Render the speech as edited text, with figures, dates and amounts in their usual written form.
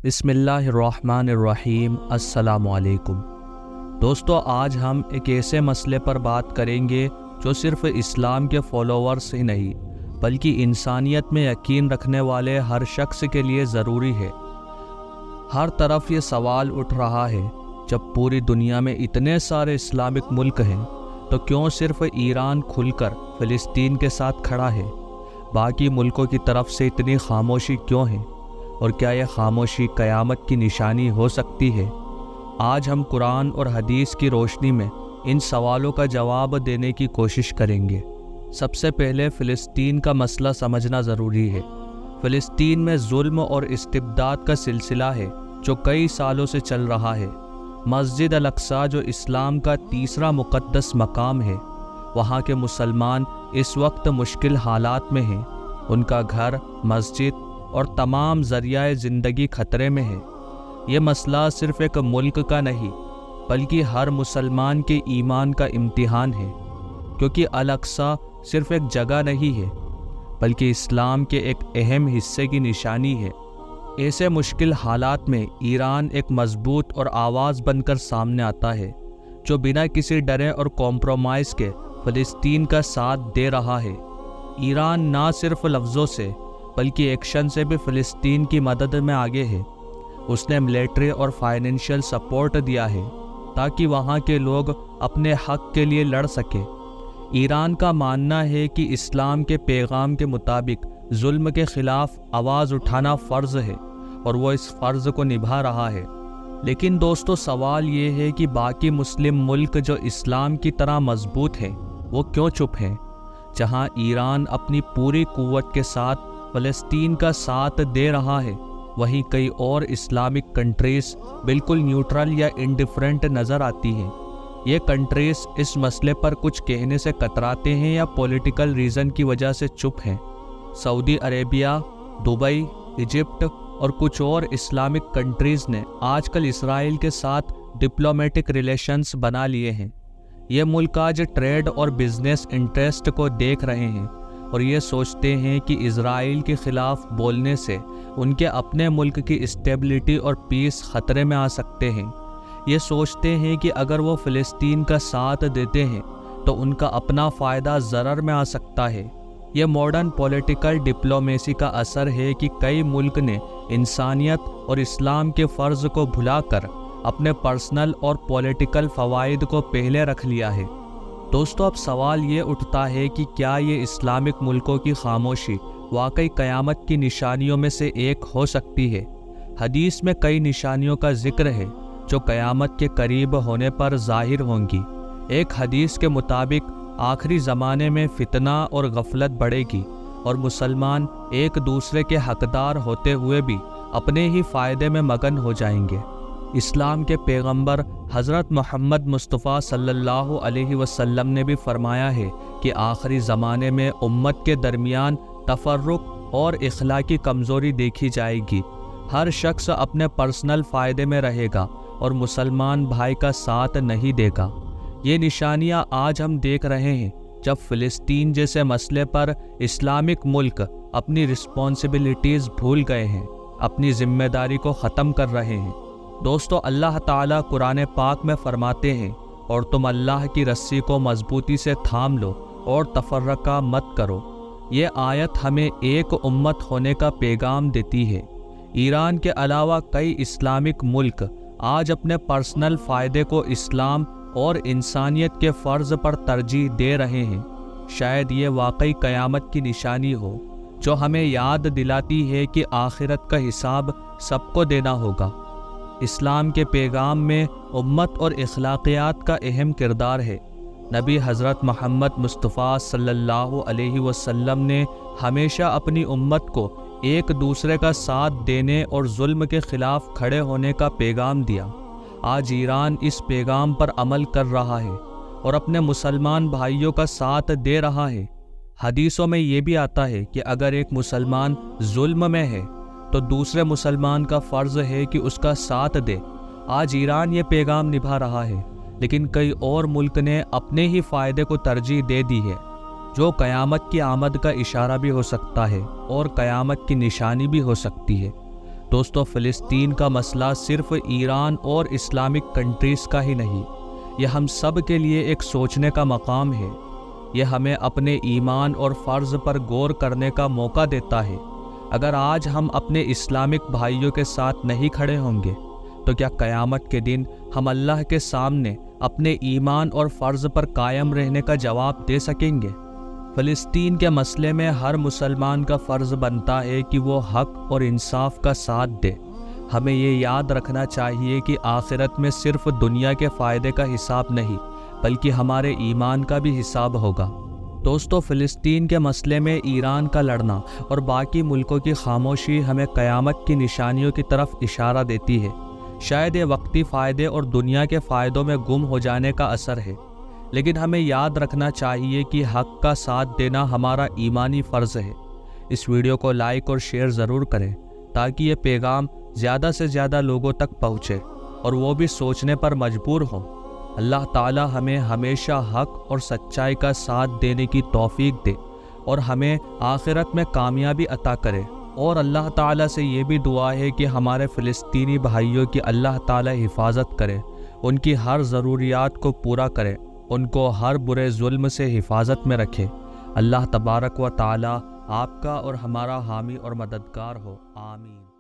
بسم اللہ الرحمن الرحیم۔ السلام علیکم دوستو، آج ہم ایک ایسے مسئلے پر بات کریں گے جو صرف اسلام کے فالوورز ہی نہیں بلکہ انسانیت میں یقین رکھنے والے ہر شخص کے لیے ضروری ہے۔ ہر طرف یہ سوال اٹھ رہا ہے، جب پوری دنیا میں اتنے سارے اسلامک ملک ہیں تو کیوں صرف ایران کھل کر فلسطین کے ساتھ کھڑا ہے؟ باقی ملکوں کی طرف سے اتنی خاموشی کیوں ہے؟ اور کیا یہ خاموشی قیامت کی نشانی ہو سکتی ہے؟ آج ہم قرآن اور حدیث کی روشنی میں ان سوالوں کا جواب دینے کی کوشش کریں گے۔ سب سے پہلے فلسطین کا مسئلہ سمجھنا ضروری ہے۔ فلسطین میں ظلم اور استبداد کا سلسلہ ہے جو کئی سالوں سے چل رہا ہے۔ مسجد الاقصی جو اسلام کا تیسرا مقدس مقام ہے، وہاں کے مسلمان اس وقت مشکل حالات میں ہیں۔ ان کا گھر، مسجد اور تمام ذریعہ زندگی خطرے میں ہے۔ یہ مسئلہ صرف ایک ملک کا نہیں بلکہ ہر مسلمان کے ایمان کا امتحان ہے، کیونکہ الاقصی صرف ایک جگہ نہیں ہے بلکہ اسلام کے ایک اہم حصے کی نشانی ہے۔ ایسے مشکل حالات میں ایران ایک مضبوط اور آواز بن کر سامنے آتا ہے، جو بنا کسی ڈرے اور کمپرومائز کے فلسطین کا ساتھ دے رہا ہے۔ ایران نہ صرف لفظوں سے بلکہ ایکشن سے بھی فلسطین کی مدد میں آگے ہے۔ اس نے ملٹری اور فائنینشیل سپورٹ دیا ہے تاکہ وہاں کے لوگ اپنے حق کے لیے لڑ سکیں۔ ایران کا ماننا ہے کہ اسلام کے پیغام کے مطابق ظلم کے خلاف آواز اٹھانا فرض ہے، اور وہ اس فرض کو نبھا رہا ہے۔ لیکن دوستو، سوال یہ ہے کہ باقی مسلم ملک جو اسلام کی طرح مضبوط ہیں، وہ کیوں چپ ہیں؟ جہاں ایران اپنی پوری قوت کے ساتھ فلسطین کا ساتھ دے رہا ہے، وہیں کئی اور اسلامک کنٹریز بالکل نیوٹرل یا انڈیفرنٹ نظر آتی ہیں۔ یہ کنٹریز اس مسئلے پر کچھ کہنے سے کتراتے ہیں یا پولیٹیکل ریزن کی وجہ سے چپ ہیں۔ سعودی عربیہ، دبئی، ایجپٹ اور کچھ اور اسلامک کنٹریز نے آج کل اسرائیل کے ساتھ ڈپلومیٹک ریلیشنز بنا لیے ہیں۔ یہ ملک آج ٹریڈ اور بزنس انٹرسٹ کو دیکھ رہے ہیں اور یہ سوچتے ہیں کہ اسرائیل کے خلاف بولنے سے ان کے اپنے ملک کی اسٹیبلٹی اور پیس خطرے میں آ سکتے ہیں۔ یہ سوچتے ہیں کہ اگر وہ فلسطین کا ساتھ دیتے ہیں تو ان کا اپنا فائدہ ضرر میں آ سکتا ہے۔ یہ ماڈرن پولیٹیکل ڈپلومیسی کا اثر ہے کہ کئی ملک نے انسانیت اور اسلام کے فرض کو بھلا کر اپنے پرسنل اور پولیٹیکل فوائد کو پہلے رکھ لیا ہے۔ دوستو، اب سوال یہ اٹھتا ہے کہ کیا یہ اسلامک ملکوں کی خاموشی واقعی قیامت کی نشانیوں میں سے ایک ہو سکتی ہے؟ حدیث میں کئی نشانیوں کا ذکر ہے جو قیامت کے قریب ہونے پر ظاہر ہوں گی۔ ایک حدیث کے مطابق آخری زمانے میں فتنہ اور غفلت بڑھے گی اور مسلمان ایک دوسرے کے حقدار ہوتے ہوئے بھی اپنے ہی فائدے میں مگن ہو جائیں گے۔ اسلام کے پیغمبر حضرت محمد مصطفیٰ صلی اللہ علیہ وسلم نے بھی فرمایا ہے کہ آخری زمانے میں امت کے درمیان تفرق اور اخلاقی کمزوری دیکھی جائے گی۔ ہر شخص اپنے پرسنل فائدے میں رہے گا اور مسلمان بھائی کا ساتھ نہیں دے گا۔ یہ نشانیاں آج ہم دیکھ رہے ہیں جب فلسطین جیسے مسئلے پر اسلامک ملک اپنی رسپانسبلٹیز بھول گئے ہیں، اپنی ذمہ داری کو ختم کر رہے ہیں۔ دوستو، اللہ تعالیٰ قرآن پاک میں فرماتے ہیں، اور تم اللہ کی رسی کو مضبوطی سے تھام لو اور تفرقہ مت کرو۔ یہ آیت ہمیں ایک امت ہونے کا پیغام دیتی ہے۔ ایران کے علاوہ کئی اسلامک ملک آج اپنے پرسنل فائدے کو اسلام اور انسانیت کے فرض پر ترجیح دے رہے ہیں۔ شاید یہ واقعی قیامت کی نشانی ہو جو ہمیں یاد دلاتی ہے کہ آخرت کا حساب سب کو دینا ہوگا۔ اسلام کے پیغام میں امت اور اخلاقیات کا اہم کردار ہے۔ نبی حضرت محمد مصطفیٰ صلی اللہ علیہ وسلم نے ہمیشہ اپنی امت کو ایک دوسرے کا ساتھ دینے اور ظلم کے خلاف کھڑے ہونے کا پیغام دیا۔ آج ایران اس پیغام پر عمل کر رہا ہے اور اپنے مسلمان بھائیوں کا ساتھ دے رہا ہے۔ حدیثوں میں یہ بھی آتا ہے کہ اگر ایک مسلمان ظلم میں ہے تو دوسرے مسلمان کا فرض ہے کہ اس کا ساتھ دے۔ آج ایران یہ پیغام نبھا رہا ہے، لیکن کئی اور ملک نے اپنے ہی فائدے کو ترجیح دے دی ہے، جو قیامت کی آمد کا اشارہ بھی ہو سکتا ہے اور قیامت کی نشانی بھی ہو سکتی ہے۔ دوستو فلسطین کا مسئلہ صرف ایران اور اسلامک کنٹریز کا ہی نہیں، یہ ہم سب کے لیے ایک سوچنے کا مقام ہے۔ یہ ہمیں اپنے ایمان اور فرض پر غور کرنے کا موقع دیتا ہے۔ اگر آج ہم اپنے اسلامک بھائیوں کے ساتھ نہیں کھڑے ہوں گے تو کیا قیامت کے دن ہم اللہ کے سامنے اپنے ایمان اور فرض پر قائم رہنے کا جواب دے سکیں گے؟ فلسطین کے مسئلے میں ہر مسلمان کا فرض بنتا ہے کہ وہ حق اور انصاف کا ساتھ دے۔ ہمیں یہ یاد رکھنا چاہیے کہ آخرت میں صرف دنیا کے فائدے کا حساب نہیں بلکہ ہمارے ایمان کا بھی حساب ہوگا۔ دوستو فلسطین کے مسئلے میں ایران کا لڑنا اور باقی ملکوں کی خاموشی ہمیں قیامت کی نشانیوں کی طرف اشارہ دیتی ہے۔ شاید یہ وقتی فائدے اور دنیا کے فائدوں میں گم ہو جانے کا اثر ہے، لیکن ہمیں یاد رکھنا چاہیے کہ حق کا ساتھ دینا ہمارا ایمانی فرض ہے۔ اس ویڈیو کو لائک اور شیئر ضرور کریں تاکہ یہ پیغام زیادہ سے زیادہ لوگوں تک پہنچے اور وہ بھی سوچنے پر مجبور ہوں۔ اللہ تعالی ہمیں ہمیشہ حق اور سچائی کا ساتھ دینے کی توفیق دے اور ہمیں آخرت میں کامیابی عطا کرے۔ اور اللہ تعالیٰ سے یہ بھی دعا ہے کہ ہمارے فلسطینی بھائیوں کی اللہ تعالیٰ حفاظت کرے، ان کی ہر ضروریات کو پورا کرے، ان کو ہر برے ظلم سے حفاظت میں رکھے۔ اللہ تبارک و تعالیٰ آپ کا اور ہمارا حامی اور مددگار ہو، آمین۔